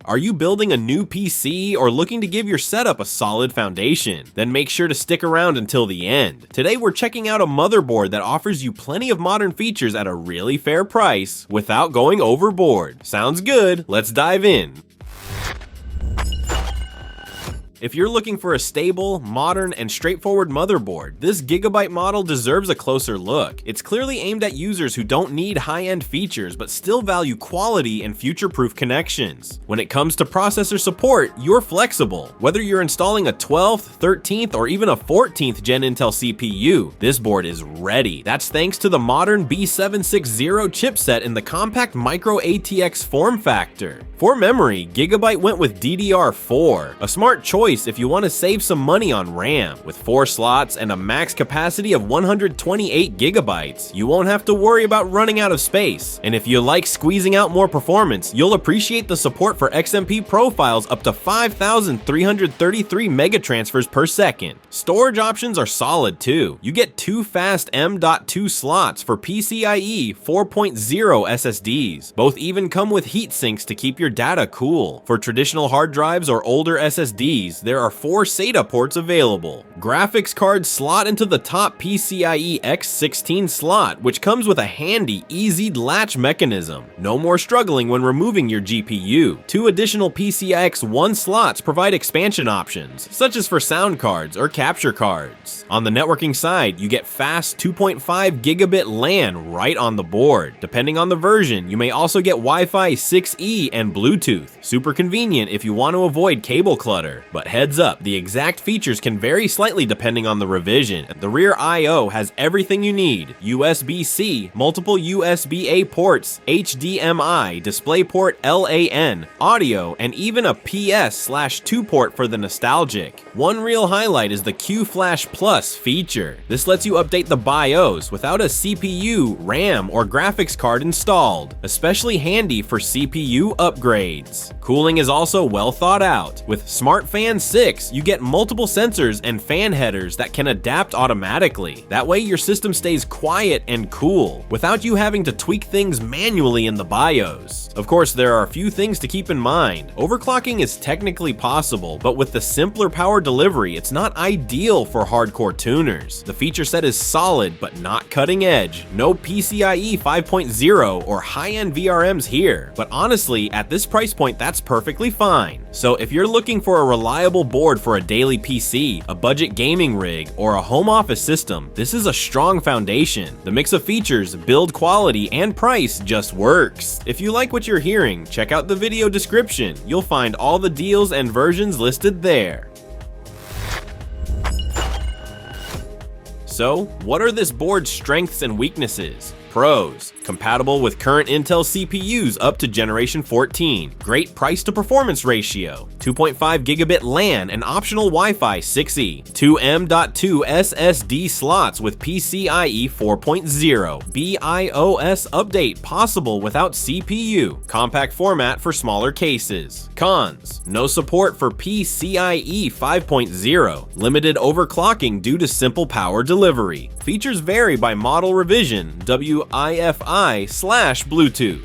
Are you building a new PC or looking to give your setup a solid foundation? Then make sure to stick around until the end. Today we're checking out a motherboard that offers you plenty of modern features at a really fair price without going overboard. Sounds good? Let's dive in. If you're looking for a stable, modern, and straightforward motherboard, this Gigabyte model deserves a closer look. It's clearly aimed at users who don't need high-end features but still value quality and future-proof connections. When it comes to processor support, you're flexible. Whether you're installing a 12th, 13th, or even a 14th gen Intel CPU, this board is ready. That's thanks to the modern B760 chipset in the compact micro ATX form factor. For memory, Gigabyte went with DDR4, a smart choice if you want to save some money on RAM. With 4 slots and a max capacity of 128 gigabytes, you won't have to worry about running out of space. And if you like squeezing out more performance, you'll appreciate the support for XMP profiles up to 5,333 megatransfers per second. Storage options are solid too. You get 2 fast M.2 slots for PCIe 4.0 SSDs. Both even come with heat sinks to keep your data cool. For traditional hard drives or older SSDs, there are 4 SATA ports available. Graphics cards slot into the top PCIe X16 slot, which comes with a handy, easy latch mechanism. No more struggling when removing your GPU. 2 additional PCI X1 slots provide expansion options, such as for sound cards or capture cards. On the networking side, you get fast 2.5 gigabit LAN right on the board. Depending on the version, you may also get Wi-Fi 6E and Bluetooth. Super convenient if you want to avoid cable clutter. But heads up, the exact features can vary slightly depending on the revision. The rear I/O has everything you need: USB-C, multiple USB-A ports, HDMI, DisplayPort LAN, audio, and even a PS/2 port for the nostalgic. One real highlight is the Q-Flash Plus feature. This lets you update the BIOS without a CPU, RAM, or graphics card installed, especially handy for CPU upgrades. Cooling is also well thought out. With Smart Fan 6, you get multiple sensors and fan headers that can adapt automatically. That way your system stays quiet and cool, without you having to tweak things manually in the BIOS. Of course, there are a few things to keep in mind. Overclocking is technically possible, but with the simpler power delivery, it's not ideal for hardcore tuners. The feature set is solid, but not cutting edge. No PCIe 5.0 or high-end VRMs here, but honestly, at this price point, that's perfectly fine. So if you're looking for a reliable board for a daily PC, a budget gaming rig, or a home office system, this is a strong foundation. The mix of features, build quality, and price just works. If you like what you're hearing, check out the video description. You'll find all the deals and versions listed there. So, what are this board's strengths and weaknesses? Pros: compatible with current Intel CPUs up to Generation 14. Great price to performance ratio. 2.5 gigabit LAN and optional Wi-Fi 6E. 2 M.2 SSD slots with PCIe 4.0. BIOS update possible without CPU. Compact format for smaller cases. Cons: no support for PCIe 5.0. Limited overclocking due to simple power delivery. Features vary by model revision, Wi-Fi/Bluetooth.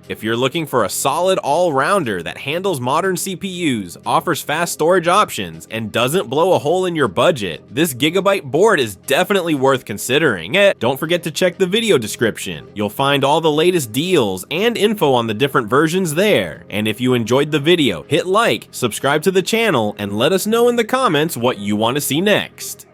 If you're looking for a solid all-rounder that handles modern CPUs, offers fast storage options, and doesn't blow a hole in your budget, this Gigabyte board is definitely worth considering. Don't forget to check the video description. You'll find all the latest deals and info on the different versions there. And if you enjoyed the video, hit like, subscribe to the channel, and let us know in the comments what you want to see next.